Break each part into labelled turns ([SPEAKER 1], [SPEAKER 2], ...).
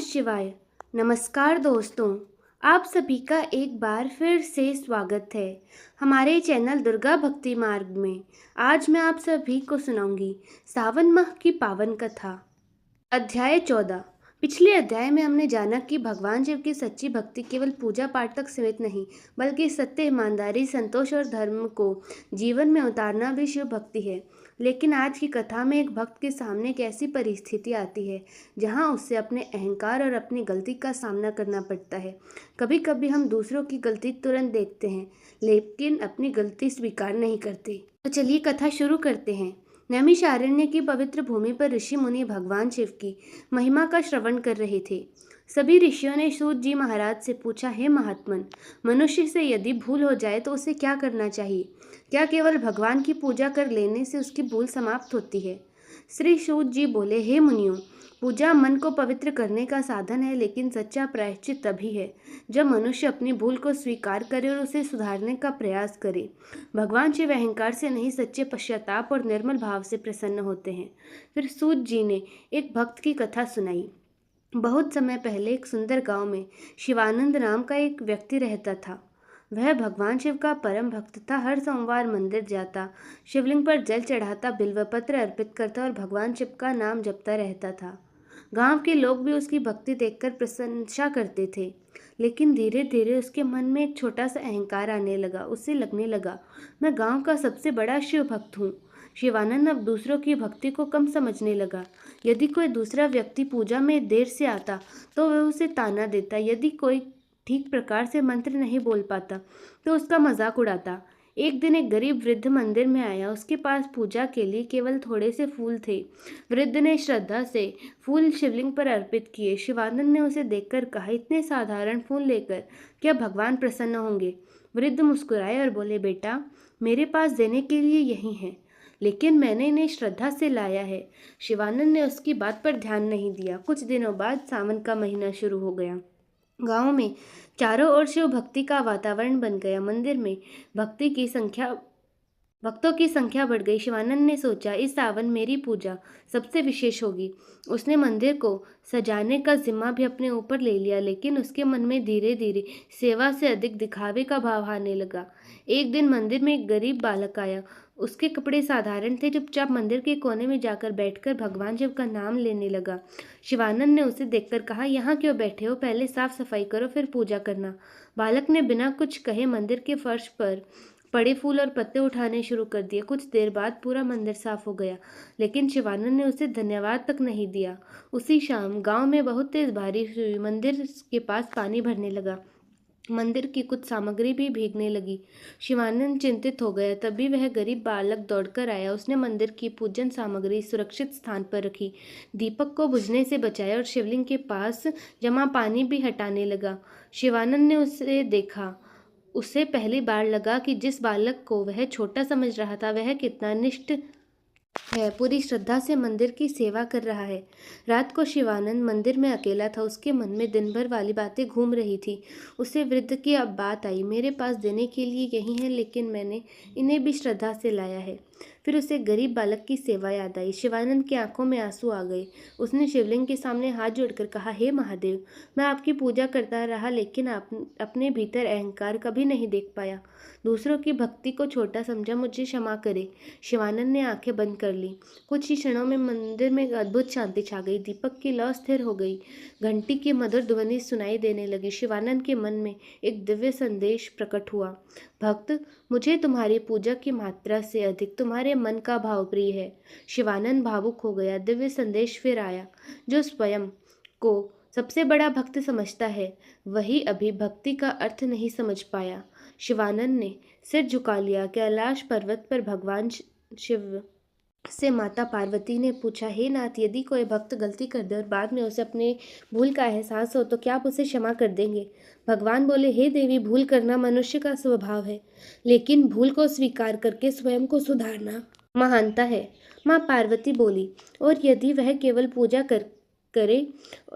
[SPEAKER 1] शिवाय। नमस्कार दोस्तों, आप सभी का एक बार फिर से स्वागत है हमारे चैनल दुर्गा भक्ति मार्ग में। आज मैं आप सभी को सुनाऊंगी सावन माह की पावन कथा। अध्याय 14। पिछले अध्याय में हमने जाना कि भगवान शिव की सच्ची भक्ति केवल पूजा पाठ तक सीमित नहीं, बल्कि सत्य, ईमानदारी, संतोष और धर्म को जीवन में उतारना भी शिव भक्ति है। लेकिन आज की कथा में एक भक्त के सामने एक ऐसी परिस्थिति आती है जहां उसे अपने अहंकार और अपनी गलती का सामना करना पड़ता है। कभी कभी हम दूसरों की गलती तुरंत देखते हैं, लेकिन अपनी गलती स्वीकार नहीं करते। तो चलिए कथा शुरू करते हैं। नैमिषारण्य की पवित्र भूमि पर ऋषि मुनि भगवान शिव की महिमा का श्रवण कर रहे थे। सभी ऋषियों ने सूत जी महाराज से पूछा, हे महात्मन, मनुष्य से यदि भूल हो जाए तो उसे क्या करना चाहिए? क्या केवल भगवान की पूजा कर लेने से उसकी भूल समाप्त होती है? श्री सूत जी बोले, हे मुनियों, पूजा मन को पवित्र करने का साधन है, लेकिन सच्चा प्रायश्चित तभी है जब मनुष्य अपनी भूल को स्वीकार करे और उसे सुधारने का प्रयास करे। भगवान शिव अहंकार से नहीं, सच्चे पश्चाताप और निर्मल भाव से प्रसन्न होते हैं। फिर सूत जी ने एक भक्त की कथा सुनाई। बहुत समय पहले एक सुंदर गांव में शिवानंद नाम का एक व्यक्ति रहता था। वह भगवान शिव का परम भक्त था। हर सोमवार मंदिर जाता, शिवलिंग पर जल चढ़ाता, बिल्वपत्र अर्पित करता और भगवान शिव का नाम जपता रहता था। गांव के लोग भी उसकी भक्ति देखकर प्रशंसा करते थे। लेकिन धीरे धीरे उसके मन में एक छोटा सा अहंकार आने लगा। उसे लगने लगा, मैं गांव का सबसे बड़ा शिव भक्त हूँ। शिवानंद अब दूसरों की भक्ति को कम समझने लगा। यदि कोई दूसरा व्यक्ति पूजा में देर से आता तो वह उसे ताना देता। यदि कोई ठीक प्रकार से मंत्र नहीं बोल पाता तो उसका मजाक उड़ाता। एक दिन एक गरीब वृद्ध मंदिर में आया। उसके पास पूजा के लिए केवल थोड़े से फूल थे। वृद्ध ने श्रद्धा से फूल शिवलिंग पर अर्पित किए। शिवानंद ने उसे देखकर कहा, इतने साधारण फूल लेकर क्या भगवान प्रसन्न होंगे? वृद्ध मुस्कुराए और बोले, बेटा, मेरे पास देने के लिए यही है, लेकिन मैंने इन्हें श्रद्धा से लाया है। शिवानंद ने उसकी बात पर ध्यान नहीं दिया। कुछ दिनों बाद सावन का महीना शुरू हो गया। गांव में चारों ओर शिव भक्ति का वातावरण बन गया। मंदिर में भक्तों की संख्या बढ़ गई। शिवानंद ने सोचा, इस सावन मेरी पूजा सबसे विशेष होगी। उसने मंदिर को सजाने का जिम्मा भी अपने ऊपर ले लिया, लेकिन उसके मन में धीरे धीरे सेवा से अधिक दिखावे का भाव आने लगा। एक दिन मंदिर में एक गरीब बालक आया। उसके कपड़े साधारण थे। चुपचाप मंदिर के कोने में जाकर बैठकर भगवान शिव का नाम लेने लगा। शिवानंद ने उसे देखकर कहा, यहाँ क्यों बैठे हो? पहले साफ सफाई करो, फिर पूजा करना। बालक ने बिना कुछ कहे मंदिर के फर्श पर पड़े फूल और पत्ते उठाने शुरू कर दिए। कुछ देर बाद पूरा मंदिर साफ हो गया, लेकिन शिवानंद ने उसे धन्यवाद तक नहीं दिया। उसी शाम गांव में बहुत तेज बारिश हुई। मंदिर के पास पानी भरने लगा। मंदिर की कुछ सामग्री भी भीगने लगी। शिवानंद चिंतित हो गया। तभी वह गरीब बालक दौड़कर आया। उसने मंदिर की पूजन सामग्री सुरक्षित स्थान पर रखी, दीपक को बुझने से बचाया और शिवलिंग के पास जमा पानी भी हटाने लगा। शिवानंद ने उसे देखा। उसे पहली बार लगा कि जिस बालक को वह छोटा समझ रहा था, वह कितना निष्ठ है, पूरी श्रद्धा से मंदिर की सेवा कर रहा है। रात को शिवानंद मंदिर में अकेला था। उसके मन में दिन भर वाली बातें घूम रही थी। उसे वृद्ध की अब बात आई, मेरे पास देने के लिए यही है, लेकिन मैंने इन्हें भी श्रद्धा से लाया है। फिर उसे गरीब बालक की सेवा याद आई। शिवानंद की आंखों में आंसू आ गए। उसने शिवलिंग के सामने हाथ जोड़कर कहा, हे महादेव, मैं आपकी पूजा करता रहा, लेकिन अपने भीतर अहंकार कभी नहीं देख पाया। दूसरों की भक्ति को छोटा समझा, मुझे क्षमा करे। शिवानंद ने आंखें बंद कर ली। कुछ ही क्षणों में मंदिर में एक अद्भुत शांति छा गई। दीपक की लौ स्थिर हो गई। घंटी की मधुर ध्वनि सुनाई देने लगी। शिवानंद के मन में एक दिव्य संदेश प्रकट हुआ, भक्त, मुझे तुम्हारी पूजा की मात्रा से अधिक तुम्हारे मन का भाव प्रिय है। शिवानंद भावुक हो गया। दिव्य संदेश फिर आया, जो स्वयं को सबसे बड़ा भक्त समझता है, वही अभी भक्ति का अर्थ नहीं समझ पाया। शिवानंद ने सिर झुका लिया। कैलाश पर्वत पर भगवान शिव से माता पार्वती ने पूछा, हे नाथ, यदि कोई भक्त गलती कर दे और बाद में उसे अपने भूल का एहसास हो तो क्या आप उसे क्षमा कर देंगे? भगवान बोले, हे देवी, भूल करना मनुष्य का स्वभाव है, लेकिन भूल को स्वीकार करके स्वयं को सुधारना महानता है। माँ पार्वती बोली, और यदि वह केवल पूजा करे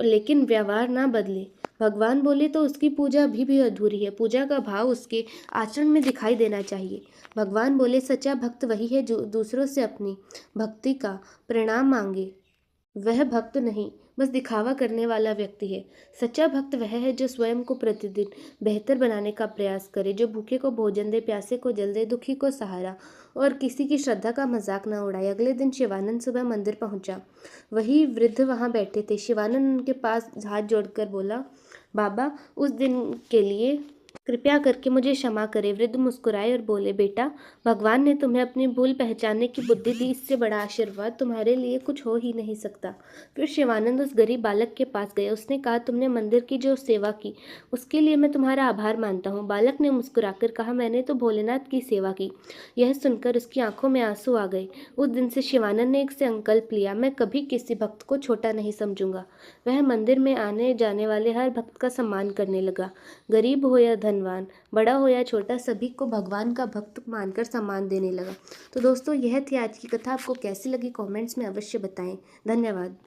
[SPEAKER 1] लेकिन व्यवहार ना बदले? भगवान बोले, तो उसकी पूजा अभी भी अधूरी है। पूजा का भाव उसके आचरण में दिखाई देना चाहिए। भगवान बोले, सच्चा भक्त वही है जो दूसरों से अपनी भक्ति का परिणाम मांगे। वह भक्त नहीं, बस दिखावा करने वाला व्यक्ति है। सच्चा भक्त वह है जो स्वयं को प्रतिदिन बेहतर बनाने का प्रयास करे, जो भूखे को भोजन दे, प्यासे को जल दे, दुखी को सहारा और किसी की श्रद्धा का मजाक न उड़ाए। अगले दिन शिवानंद सुबह मंदिर पहुंचा। वही वृद्ध वहां बैठे थे। शिवानंद उनके पास हाथ जोड़कर बोला, बाबा, उस दिन के लिए कृपया करके मुझे क्षमा करें। वृद्ध मुस्कुराए और बोले, बेटा, भगवान ने तुम्हें अपनी भूल पहचानने की बुद्धि दी, इससे बड़ा आशीर्वाद तुम्हारे लिए कुछ हो ही नहीं सकता। फिर शिवानंद उस गरीब बालक के पास गए। उसने कहा, तुमने मंदिर की जो सेवा की उसके लिए मैं तुम्हारा आभार मानता हूँ। बालक ने मुस्कुराकर कहा, मैंने तो भोलेनाथ की सेवा की। यह सुनकर उसकी आंखों में आंसू आ गए। उस दिन से शिवानंद ने एक संकल्प लिया, मैं कभी किसी भक्त को छोटा नहीं समझूंगा। वह मंदिर में आने जाने वाले हर भक्त का सम्मान करने लगा। गरीब हो या धनवान, बड़ा हो या छोटा, सभी को भगवान का भक्त मानकर सम्मान देने लगा। तो दोस्तों, यह थी आज की कथा। आपको कैसी लगी कमेंट्स में अवश्य बताएं। धन्यवाद।